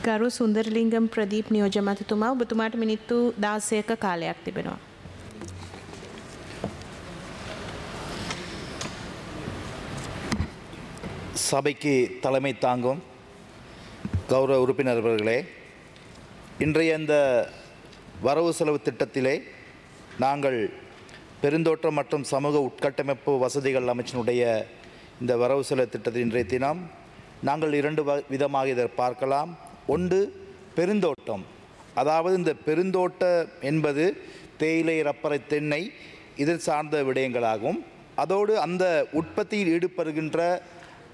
ගරු සුන්දරලිංගම් ප්‍රදීප් නියෝජ්‍ය මැතිතුමා ඔබතුමාට මිනිත්තු 16ක කාලයක් තිබෙනවා. சபைக்கு தலைமை தாங்கும் கௌரவ உறுப்பினர்களே, இன்றைய இந்த வரவு செலவு திட்டத்திலே நாங்கள் பெருந்தோட்டம் மற்றும் சமூக உட்கட்டமைப்பு வசதிகள் அமைச்சினுடைய இந்த வரவு செலவு திட்டத்தின் இன்றைய தினம் நாங்கள் இரண்டு விதமாக இதை பார்க்கலாம். ஒன்று பெருந்தோட்டம், அதாவது இந்த பெருந்தோட்டம் என்பது தேயிலை, ரப்பரை, தென்னை இது சார்ந்த விடயங்களாகும். அதோடு அந்த உற்பத்தியில் ஈடுபடுகின்ற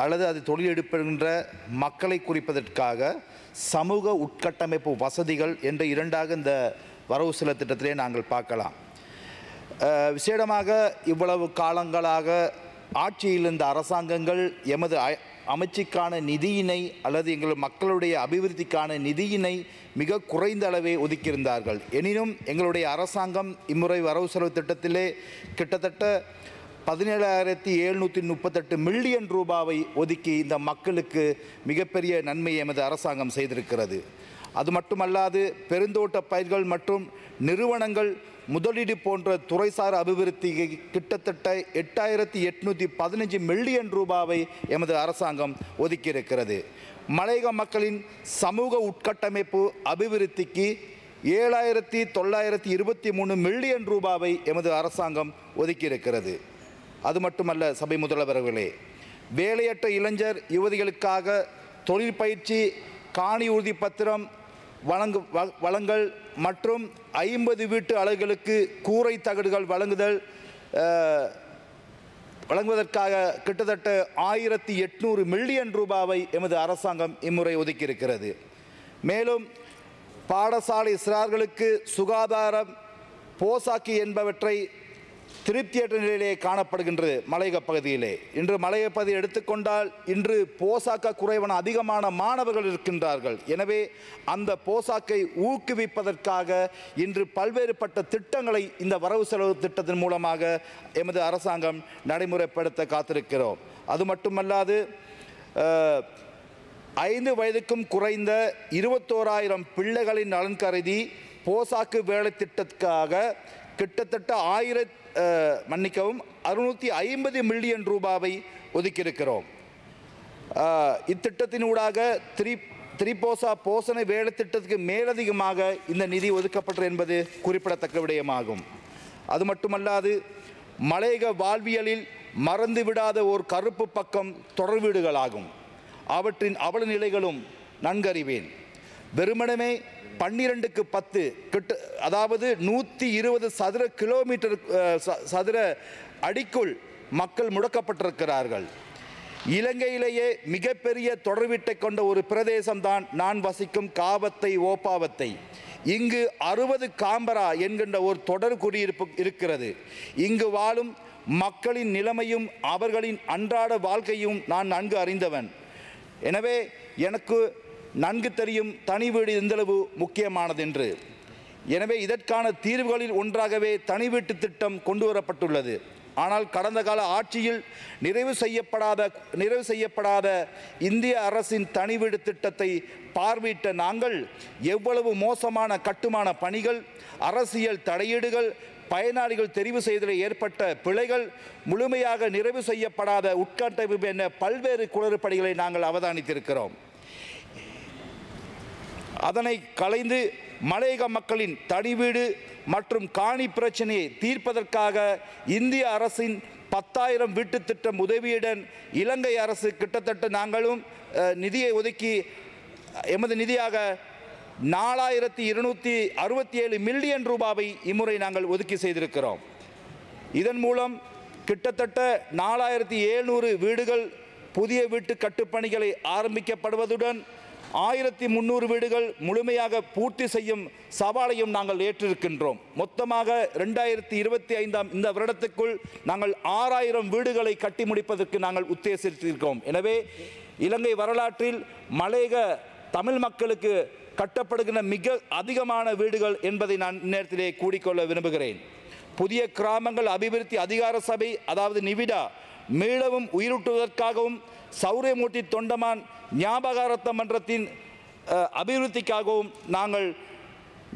அல்லது அது தொழில் ஈடுபடுகின்ற மக்களை குறிப்பதற்காக சமூக உட்கட்டமைப்பு வசதிகள் என்ற இரண்டாக இந்த வரவு செலவு திட்டத்திலே நாங்கள் பார்க்கலாம். விசேடமாக இவ்வளவு காலங்களாக ஆட்சியில் இருந்த அரசாங்கங்கள் எமது அமைச்சுக்கான நிதியினை அல்லது எங்கள் மக்களுடைய அபிவிருத்திக்கான நிதியினை மிக குறைந்த அளவே ஒதுக்கியிருந்தார்கள். எனினும் எங்களுடைய அரசாங்கம் இம்முறை வரவு செலவு திட்டத்திலே கிட்டத்தட்ட 17,738 மில்லியன் ரூபாவை ஒதுக்கி இந்த மக்களுக்கு மிகப்பெரிய நன்மையை எமது அரசாங்கம் செய்திருக்கிறது. அது மட்டுமல்லாது பெருந்தோட்ட பயிர்கள் மற்றும் நிறுவனங்கள் முதலீடு போன்ற துறைசார் அபிவிருத்திக்கு கிட்டத்தட்ட 8,815 மில்லியன் ரூபாவை எமது அரசாங்கம் ஒதுக்கியிருக்கிறது. மலையக மக்களின் சமூக உட்கட்டமைப்பு அபிவிருத்திக்கு 7,923 மில்லியன் ரூபாவை எமது அரசாங்கம் ஒதுக்கியிருக்கிறது. அது மட்டுமல்ல சபை முதல்வர்களே, வேலையற்ற இளைஞர் யுவதிகளுக்காக தொழில் பயிற்சி, காணி உறுதி பத்திரம் வழங்கல் மற்றும் 50 வீட்டு அலகுகளுக்கு கூரை தகடுகள் வழங்குவதற்காக கிட்டத்தட்ட 1,800 மில்லியன் ரூபாவை எமது அரசாங்கம் இம்முறை ஒதுக்கியிருக்கிறது. மேலும் பாடசாலை சிறார்களுக்கு சுகாதாரம், போசாக்கு என்பவற்றை திருப்தியற்ற நிலையிலே காணப்படுகின்றது மலையக பகுதியிலே. இன்று மலையக பகுதியை எடுத்துக்கொண்டால் இன்று போசாக்க குறைவான அதிகமான மாணவர்கள் இருக்கின்றார்கள். எனவே அந்த போசாக்கை ஊக்குவிப்பதற்காக இன்று பல்வேறுபட்ட திட்டங்களை இந்த வரவு செலவு திட்டத்தின் மூலமாக எமது அரசாங்கம் நடைமுறைப்படுத்த காத்திருக்கிறோம். அது மட்டுமல்லாது 5 வயதுக்கும் குறைந்த 21,000 பிள்ளைகளின் நலன் கருதி போசாக்கு வேலை திட்டத்துக்காக கிட்டத்தட்ட 650 மில்லியன் ரூபாவை ஒதுக்கியிருக்கிறோம். இத்திட்டத்தினூடாக திரிபோசா போசனை வேலை திட்டத்துக்கு மேலதிகமாக இந்த நிதி ஒதுக்கப்பட்டது என்பது குறிப்பிடத்தக்க விடயமாகும். அது மட்டுமல்லாது மலையக வாழ்வியலில் மறந்துவிடாத ஒரு கருப்பு பக்கம் தொடர் வீடுகளாகும். அவற்றின் அவல நிலைகளும் நன்கறிவேன். வெறுமனமே 12க்கு 10 அதாவது 120 சதுர கிலோமீட்டர் சதுர அடிக்குள் மக்கள் முடக்கப்பட்டிருக்கிறார்கள். இலங்கையிலேயே மிகப்பெரிய தொடர் வீட்டை கொண்ட ஒரு பிரதேசம்தான் நான் வசிக்கும் காவத்தை ஓப்பாவத்தை. இங்கு 60 காம்பரா என்கின்ற ஒரு தொடர் குடியிருப்பு இருக்கிறது. இங்கு வாழும் மக்களின் நிலைமையும் அவர்களின் அன்றாட வாழ்க்கையும் நான் நன்கு அறிந்தவன். எனவே எனக்கு நன்கு தெரியும் தனி வீடு எந்தளவு முக்கியமானது என்று. எனவே இதற்கான தீர்வுகளில் ஒன்றாகவே தனி வீட்டு திட்டம் கொண்டு வரப்பட்டுள்ளது. ஆனால் கடந்த கால ஆட்சியில் நிறைவு செய்யப்படாத இந்திய அரசின் தனி வீடு திட்டத்தை பார்வையிட்ட நாங்கள் எவ்வளவு மோசமான கட்டுமான பணிகள், அரசியல் தலையீடுகள், பயனாளிகள் தெரிவு செய்ததில் ஏற்பட்ட பிழைகள், முழுமையாக நிறைவு செய்யப்படாத உட்கட்டமைப்பு என பல்வேறு குளறுபடிகளை நாங்கள் அவதானித்திருக்கிறோம். அதனை களைந்து மலையக மக்களின் தனி வீடு மற்றும் காணி பிரச்சனையை தீர்ப்பதற்காக இந்திய அரசின் 10,000 வீட்டு திட்டம் உதவியுடன் இலங்கை அரசு கிட்டத்தட்ட நாங்களும் நிதியை ஒதுக்கி எமது நிதியாக 4,267 மில்லியன் ரூபாவை இம்முறை நாங்கள் ஒதுக்கி செய்திருக்கிறோம். இதன் மூலம் கிட்டத்தட்ட 4,700 வீடுகள் புதிய வீட்டு கட்டுப்பணிகளை ஆரம்பிக்கப்படுவதுடன் 1,300 வீடுகள் முழுமையாக பூர்த்தி செய்யும் சவாலையும் நாங்கள் ஏற்றிருக்கின்றோம். மொத்தமாக 2025 இந்த வருடத்துக்குள் நாங்கள் 6,000 வீடுகளை கட்டி முடிப்பதற்கு நாங்கள் உத்தேசித்திருக்கிறோம். எனவே இலங்கை வரலாற்றில் மலையக தமிழ் மக்களுக்கு கட்டப்படுகின்ற மிக அதிகமான வீடுகள் என்பதை நான் இந்நேரத்திலே கூறிக்கொள்ள விரும்புகிறேன். புதிய கிராமங்கள் அபிவிருத்தி அதிகார சபை, அதாவது நிவிடா, மீளவும் உயிரூட்டுவதற்காகவும் சௌரியமூர்த்தி தொண்டமான் ஞாபகார்த்த மன்றத்தின் அபிவிருத்திக்காகவும் நாங்கள்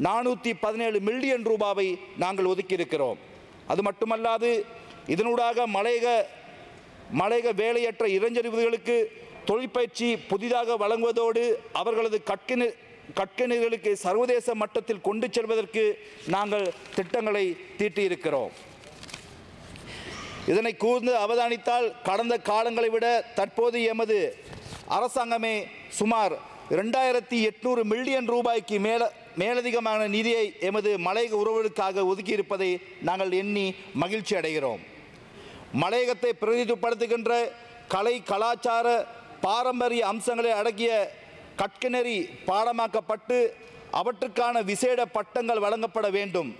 417 மில்லியன் ரூபாவை நாங்கள் ஒதுக்கியிருக்கிறோம். அது மட்டுமல்லாது இதனூடாக மலையக வேலையற்ற இளைஞர்களுக்கு தொழிற்பயிற்சி புதிதாக வழங்குவதோடு அவர்களது கற்கணிகளுக்கு சர்வதேச மட்டத்தில் கொண்டு செல்வதற்கு நாங்கள் திட்டங்களை தீட்டியிருக்கிறோம். இதனை கூர்ந்து அவதானித்தால் கடந்த காலங்களை விட தற்போது எமது அரசாங்கமே சுமார் 2800 மில்லியன் ரூபாய்க்கு மேலதிகமான நிதியை எமது மலையக உறவுகளுக்காக ஒதுக்கியிருப்பதை நாங்கள் எண்ணி மகிழ்ச்சி அடைகிறோம். மலையகத்தை பிரதிநிதிப்படுத்துகின்ற கலை கலாச்சார பாரம்பரிய அம்சங்களை அடங்கிய கற்கநெறி பாடமாக்கப்பட்டு அவற்றுக்கான விசேட பட்டங்கள் வழங்கப்பட வேண்டும்.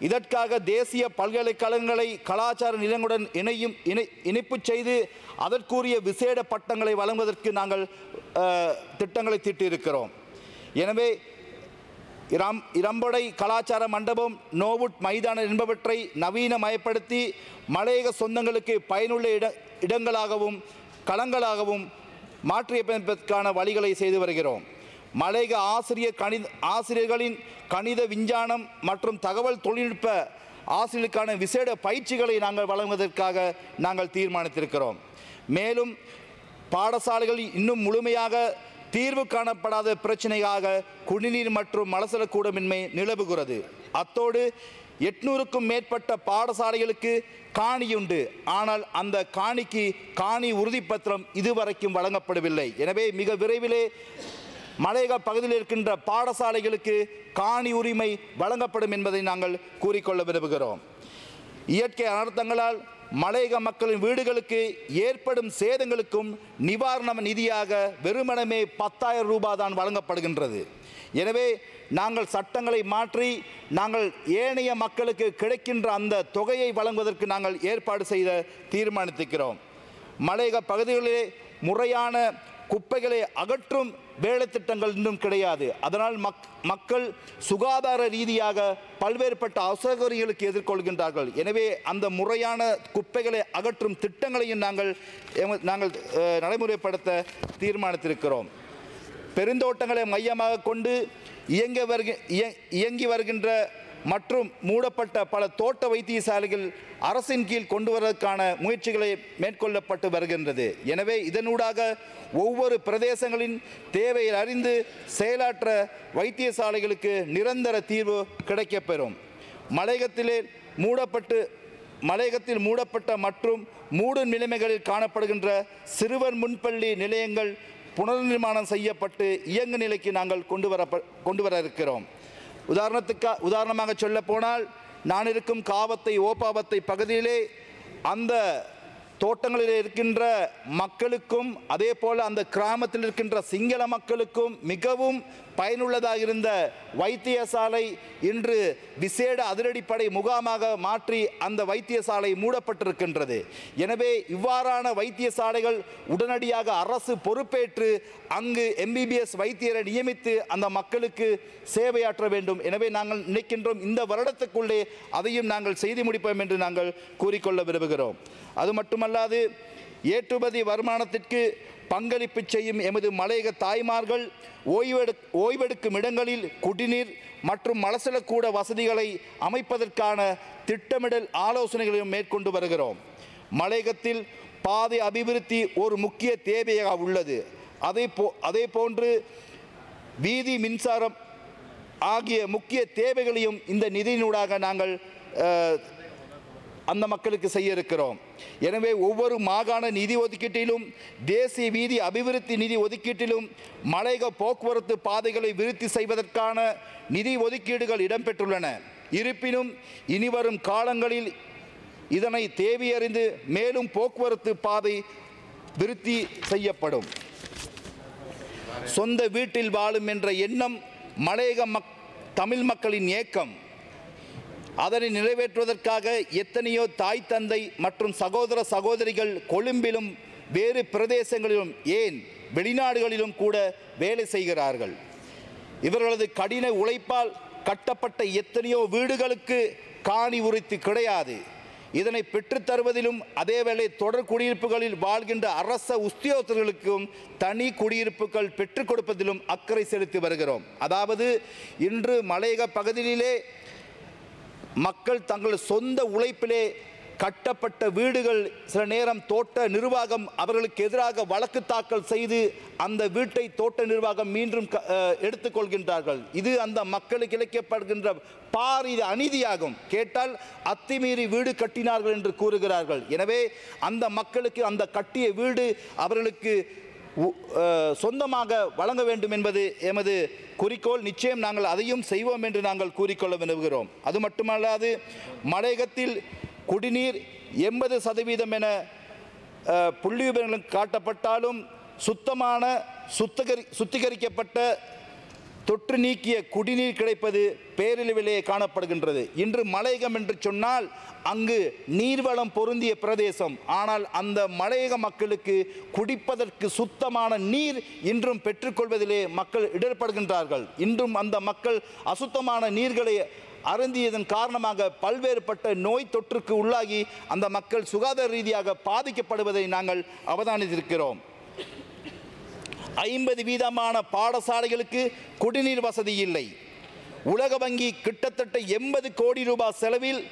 இதற்காக தேசிய பல்கலைக்கழகங்களை கலாச்சார நிலங்களுடன் இணைப்பு செய்து அதற்குரிய விசேட பட்டங்களை வழங்குவதற்கு நாங்கள் திட்டங்களை தீட்டியிருக்கிறோம். எனவே இரம்படை கலாச்சார மண்டபம், நோவுட் மைதானம் என்பவற்றை நவீனமயப்படுத்தி மலையக சொந்தங்களுக்கு பயனுள்ள இடங்களாகவும் களங்களாகவும் மாற்றியமைப்பதற்கான வழிகளை செய்து வருகிறோம். மலையக ஆசிரியர்களின் கணித விஞ்ஞானம் மற்றும் தகவல் தொழில்நுட்ப ஆசிரியர்களுக்கான விசேட பயிற்சிகளை நாங்கள் வழங்குவதற்காக நாங்கள் தீர்மானித்திருக்கிறோம். மேலும் பாடசாலைகளில் இன்னும் முழுமையாக தீர்வு காணப்படாத பிரச்சனையாக குடிநீர் மற்றும் மலசலக்கூடமின்மை நிலவுகிறது. அத்தோடு 800க்கும் மேற்பட்ட பாடசாலைகளுக்கு காணியுண்டு. ஆனால் அந்த காணிக்கு காணி உறுதிப்பத்திரம் இதுவரைக்கும் வழங்கப்படவில்லை. எனவே மிக விரைவிலே மலையக பகுதியில் இருக்கின்ற பாடசாலைகளுக்கு காணி உரிமை வழங்கப்படும் என்பதை நாங்கள் கூறிக்கொள்ள விரும்புகிறோம். இயற்கை அனர்த்தங்களால் மலையக மக்களின் வீடுகளுக்கு ஏற்படும் சேதங்களுக்கும் நிவாரண நிதியாக வெறுமனமே 10,000 ரூபாய் தான் வழங்கப்படுகின்றது. எனவே நாங்கள் சட்டங்களை மாற்றி நாங்கள் ஏனைய மக்களுக்கு கிடைக்கின்ற அந்த தொகையை வழங்குவதற்கு நாங்கள் ஏற்பாடு செய்த தீர்மானித்திருக்கிறோம். மலையக பகுதிகளிலே முறையான குப்பைகளை அகற்றும் வேலை திட்டங்கள் இன்னும் கிடையாது. அதனால் மக்கள் சுகாதார ரீதியாக பல்வேறுபட்ட அசௌகரியங்களுக்கு எதிர்கொள்கின்றார்கள். எனவே அந்த முறையான குப்பைகளை அகற்றும் திட்டங்களையும் நாங்கள் நடைமுறைப்படுத்த தீர்மானித்திருக்கிறோம். பெருந்தோட்டங்களை மையமாக கொண்டு இயங்கி வருகின்ற மற்றும் மூடப்பட்ட பல தோட்ட வைத்தியசாலைகள் அரசின் கீழ் கொண்டு வருவதற்கான முயற்சிகளை மேற்கொள்ளப்பட்டு வருகின்றது. எனவே இதனூடாக ஒவ்வொரு பிரதேசங்களின் தேவையை அறிந்து செயலாற்ற வைத்தியசாலைகளுக்கு நிரந்தர தீர்வு கிடைக்கப்பெறும். மலையகத்தில் மூடப்பட்ட மற்றும் மூடும் நிலைமைகளில் காணப்படுகின்ற சிறுவர் முன்பள்ளி நிலையங்கள் புனர்நிர்மாணம் செய்யப்பட்டு இயங்கு நிலைக்கு நாங்கள் கொண்டு வர இருக்கிறோம். உதாரணமாக சொல்ல போனால் நான் இருக்கும் காவத்தை ஓப்பாவத்தை பகுதியிலே அந்த தோட்டங்களில் இருக்கின்ற மக்களுக்கும் அதே போல் அந்த கிராமத்தில் இருக்கின்ற சிங்கள மக்களுக்கும் மிகவும் பயனுள்ளதாக இருந்த வைத்தியசாலை இன்று விசேட அதிரடிப்படை முகாமாக மாற்றி அந்த வைத்தியசாலை மூடப்பட்டிருக்கின்றது. எனவே இவ்வாறான வைத்தியசாலைகள் உடனடியாக அரசு பொறுப்பேற்று அங்கு MBBS வைத்தியரை நியமித்து அந்த மக்களுக்கு சேவையாற்ற வேண்டும். எனவே நாங்கள் நினைக்கின்றோம் இந்த வருடத்துக்குள்ளே அதையும் நாங்கள் செய்து முடிப்போம் என்று நாங்கள் கூறிக்கொள்ள விரும்புகிறோம். அது மட்டுமல்லாது ஏற்றுமதி வருமானத்திற்கு பங்களிப்பு செய்யும் எமது மலையக தாய்மார்கள் ஓய்வெடுக்கும் இடங்களில் குடிநீர் மற்றும் மலசலக்கூட வசதிகளை அமைப்பதற்கான திட்டமிடல் ஆலோசனைகளையும் மேற்கொண்டு வருகிறோம். மலையகத்தில் பாதை அபிவிருத்தி ஒரு முக்கிய தேவையாக உள்ளது. அதே போன்று வீதி மின்சாரம் ஆகிய முக்கிய தேவைகளையும் இந்த நிதியினூடாக நாங்கள் அந்த மக்களுக்கு செய்ய இருக்கிறோம். எனவே ஒவ்வொரு மாகாண நிதி ஒதுக்கீட்டிலும் தேசிய வீதி அபிவிருத்தி நிதி ஒதுக்கீட்டிலும் மலையக போக்குவரத்து பாதைகளை விருத்தி செய்வதற்கான நிதி ஒதுக்கீடுகள் இடம்பெற்றுள்ளன. இருப்பினும் இனிவரும் காலங்களில் இதனை தேவையறிந்து மேலும் போக்குவரத்து பாதை விருத்தி செய்யப்படும். சொந்த வீட்டில் வாழும் என்ற எண்ணம் மலையக தமிழ் மக்களின் ஏக்கம். அதனை நிறைவேற்றுவதற்காக எத்தனையோ தாய் தந்தை மற்றும் சகோதர சகோதரிகள் கொழும்பிலும் வேறு பிரதேசங்களிலும் ஏன் வெளிநாடுகளிலும் கூட வேலை செய்கிறார்கள். இவர்களது கடின உழைப்பால் கட்டப்பட்ட எத்தனையோ வீடுகளுக்கு காணி உரித்து கிடையாது. இதனை பெற்றுத் தருவதிலும் அதேவேளை தொடர் குடியிருப்புகளில் வாழ்கின்ற அரச உத்தியோகத்தர்களுக்கும் தனி குடியிருப்புகள் பெற்றுக் கொடுப்பதிலும் அக்கறை செலுத்தி வருகிறோம். அதாவது இன்று மலையக பகுதியிலே மக்கள் தங்கள் சொந்த உழைப்பிலே கட்டப்பட்ட வீடுகள் சில நேரம் தோட்ட நிர்வாகம் அவர்களுக்கு எதிராக வழக்கு தாக்கல் செய்து அந்த வீட்டை தோட்ட நிர்வாகம் மீண்டும் எடுத்துக்கொள்கின்றார்கள். இது அந்த மக்களுக்கு இழைக்கப்படுகின்ற பாரிய அநீதியாகும். கேட்டால் அத்துமீறி வீடு கட்டினார்கள் என்று கூறுகிறார்கள். எனவே அந்த மக்களுக்கு அந்த கட்டிய வீடு அவர்களுக்கு சொந்தமாக வழங்க வேண்டும் என்பது எமது குறிக்கோள். நிச்சயம் நாங்கள் அதையும் செய்வோம் என்று நாங்கள் கூறிக்கொள்ள விரும்புகிறோம். அது மட்டுமல்லாது மலையகத்தில் குடிநீர் 80% என புள்ளி விவரங்கள் காட்டப்பட்டாலும் சுத்தமான சுத்திகரிக்கப்பட்ட தொற்று நீக்கிய குடிநீர் கிடைப்பது பேரளவிலே காணப்படுகின்றது. இன்று மலையகம் என்று சொன்னால் அங்கு நீர்வளம் பொருந்திய பிரதேசம். ஆனால் அந்த மலையக மக்களுக்கு குடிப்பதற்கு சுத்தமான நீர் இன்றும் பெற்றுக்கொள்வதிலே மக்கள் இடர்படுகின்றார்கள். இன்றும் அந்த மக்கள் அசுத்தமான நீர்களை அருந்தியதன் காரணமாக பல்வேறுபட்ட நோய் தொற்றுக்கு உள்ளாகி அந்த மக்கள் சுகாதார ரீதியாக பாதிக்கப்படுவதை நாங்கள் அவதானித்திருக்கிறோம். 50% பாடசாலைகளுக்கு குடிநீர் வசதி இல்லை. உலக வங்கி கிட்டத்தட்ட 80 கோடி ரூபாய் செலவில்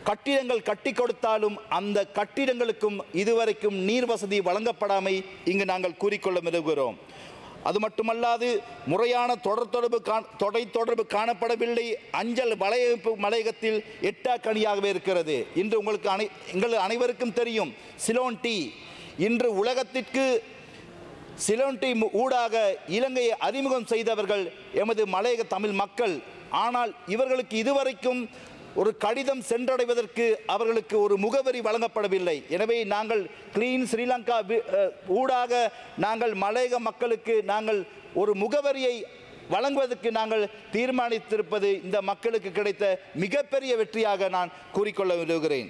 கட்டிடங்கள் கட்டி கொடுத்தாலும் அந்த கட்டிடங்களுக்கும் இதுவரைக்கும் நீர் வசதி வழங்கப்படாமை இங்கு நாங்கள் கூறிக்கொள்ள விரும்புகிறோம். அது மட்டுமல்லாது முறையான தொடர்பு காணப்படவில்லை. அஞ்சல் வலையமைப்பு மலையகத்தில் எட்டாக்கணியாகவே இருக்கிறது. இன்று எங்கள் அனைவருக்கும் தெரியும் சிலோன் டீ. இன்று உலகத்திற்கு சிலோன் டீ ஊடாக இலங்கையை அறிமுகம் செய்தவர்கள் எமது மலையக தமிழ் மக்கள். ஆனால் இவர்களுக்கு இதுவரைக்கும் ஒரு கடிதம் சென்றடைவதற்கு அவர்களுக்கு ஒரு முகவரி வழங்கப்படவில்லை. எனவே நாங்கள் கிளீன் ஸ்ரீலங்கா ஊடாக நாங்கள் மலையக மக்களுக்கு நாங்கள் ஒரு முகவரியை வழங்குவதற்கு நாங்கள் தீர்மானித்திருப்பது இந்த மக்களுக்கு கிடைத்த மிகப்பெரிய வெற்றியாக நான் கூறிக்கொள்ள விரும்புகிறேன்.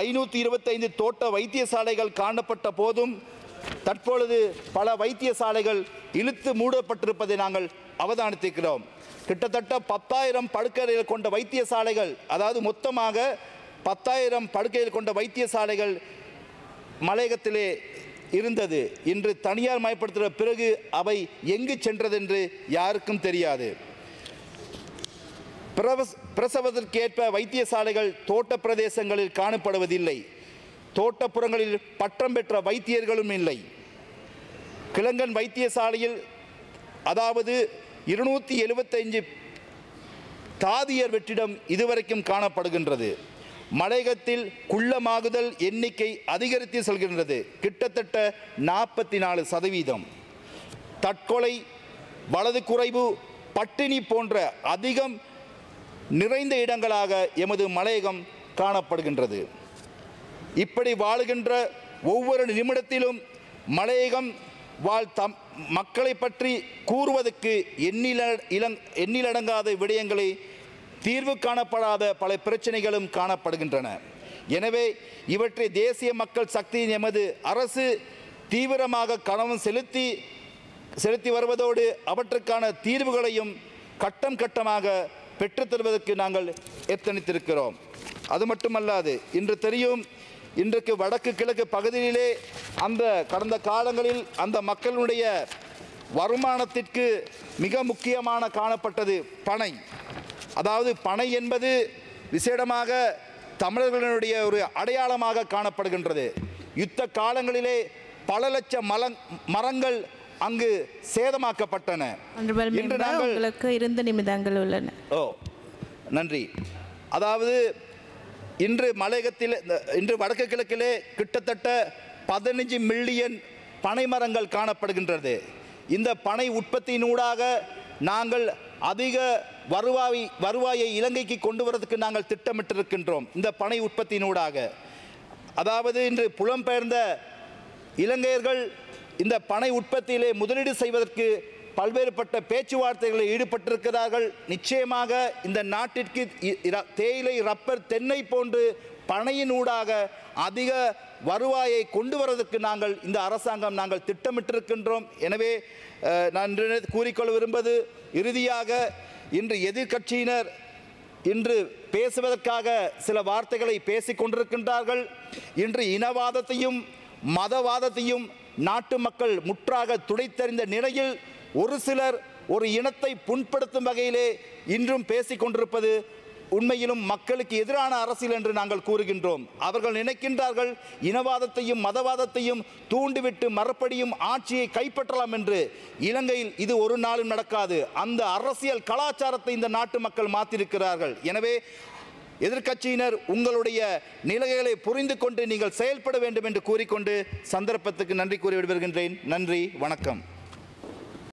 525 தோட்ட வைத்தியசாலைகள் காணப்பட்ட போதும் தற்பொழுது பல வைத்தியசாலைகள் இழுத்து மூடப்பட்டிருப்பதை நாங்கள் அவதானித்திருக்கிறோம். கிட்டத்தட்ட 10,000 படுக்கைகள் கொண்ட வைத்தியசாலைகள், அதாவது மொத்தமாக 10,000 படுக்கைகள் கொண்ட வைத்தியசாலைகள் மலையகத்திலே இருந்தது. இன்று தனியார் மயப்படுத்துகிற பிறகு அவை எங்கு சென்றதென்று யாருக்கும் தெரியாது. பிரசவத்திற்கேற்ப வைத்தியசாலைகள் தோட்ட பிரதேசங்களில் காணப்படுவதில்லை. தோட்டப்புறங்களில் பட்டம் பெற்ற வைத்தியர்களும் இல்லை. கிழங்கன் வைத்தியசாலையில் அதாவது 275 தாதியர் வெற்றிடம் இதுவரைக்கும் காணப்படுகின்றது. மலையகத்தில் குள்ளமாகுதல் எண்ணிக்கை அதிகரித்து செல்கின்றது. கிட்டத்தட்ட 44%. தற்கொலை, வலது குறைவு, பட்டினி போன்ற அதிகம் நிறைந்த இடங்களாக எமது மலையகம் காணப்படுகின்றது. இப்படி வாழுகின்ற ஒவ்வொரு நிமிடத்திலும் மலையகம் மக்களை பற்றி கூறுவதற்கு எண்ணிலடங்காத விடயங்களை, தீர்வு காணப்படாத பல பிரச்சனைகளும் காணப்படுகின்றன. எனவே இவற்றை தேசிய மக்கள் சக்தியின் எமது அரசு தீவிரமாக கவனம் செலுத்தி வருவதோடு அவற்றுக்கான தீர்வுகளையும் கட்டம் கட்டமாக பெற்றுத்தருவதற்கு நாங்கள் எத்தனித்திருக்கிறோம். அது மட்டுமல்லாது இன்று தெரியும், இன்றைக்கு வடக்கு கிழக்கு பகுதியிலே அந்த கடந்த காலங்களில் அந்த மக்களுடைய வருமானத்திற்கு மிக முக்கியமான காணப்பட்டது பனை. அதாவது பனை என்பது விசேடமாக தமிழர்களுடைய ஒரு அடையாளமாக காணப்படுகின்றது. யுத்த காலங்களிலே பல லட்சம் மரங்கள் அங்கு சேதமாக்கப்பட்டன. இன்று நாங்கள் 2 நிமிடங்கள் உள்ளன. நன்றி. அதாவது இன்று மலையகத்தில் இன்று வடக்கு கிழக்கிலே கிட்டத்தட்ட 15 மில்லியன் பனை மரங்கள் காணப்படுகின்றது. இந்த பனை உற்பத்தியினூடாக நாங்கள் அதிக வருவாயை இலங்கைக்கு கொண்டு வரதுக்கு நாங்கள் திட்டமிட்டிருக்கின்றோம். இந்த பனை உற்பத்தியினூடாக அதாவது இன்று புலம்பெயர்ந்த இலங்கையர்கள் இந்த பனை உற்பத்தியிலே முதலீடு செய்வதற்கு பல்வேறுபட்ட பேச்சுவார்த்தைகளில் ஈடுபட்டிருக்கிறார்கள். நிச்சயமாக இந்த நாட்டிற்கு தேயிலை, ரப்பர், தென்னை போன்று பனையினூடாக அதிக வருவாயை கொண்டு வருவதற்கு இந்த அரசாங்கம் நாங்கள் திட்டமிட்டிருக்கின்றோம். எனவே நான் கூறிக்கொள்ள விரும்புவது, இறுதியாக இன்று எதிர்க்கட்சியினர் இன்று பேசுவதற்காக சில வார்த்தைகளை பேசிக் கொண்டிருக்கின்றார்கள். இன்று இனவாதத்தையும் மதவாதத்தையும் நாட்டு மக்கள் முற்றாக துடைத்தறிந்த நிலையில் ஒரு சிலர் ஒரு இனத்தை புண்படுத்தும் வகையிலே இன்றும் பேசிக் கொண்டிருப்பது உண்மையிலும் மக்களுக்கு எதிரான அரசியல் என்று நாங்கள் கூறுகின்றோம். அவர்கள் நினைக்கின்றார்கள் இனவாதத்தையும் மதவாதத்தையும் தூண்டிவிட்டு மறுபடியும் ஆட்சியை கைப்பற்றலாம் என்று. இலங்கையில் இது ஒரு நாளும் நடக்காது. அந்த அரசியல் கலாச்சாரத்தை இந்த நாட்டு மக்கள் மாற்றிருக்கிறார்கள். எனவே எதிர்க்கட்சியினர் உங்களுடைய நிலைகளை புரிந்து கொண்டு நீங்கள் செயல்பட வேண்டும் என்று கூறிக்கொண்டு சந்தர்ப்பத்துக்கு நன்றி கூறி விடுகின்றேன். நன்றி, வணக்கம்.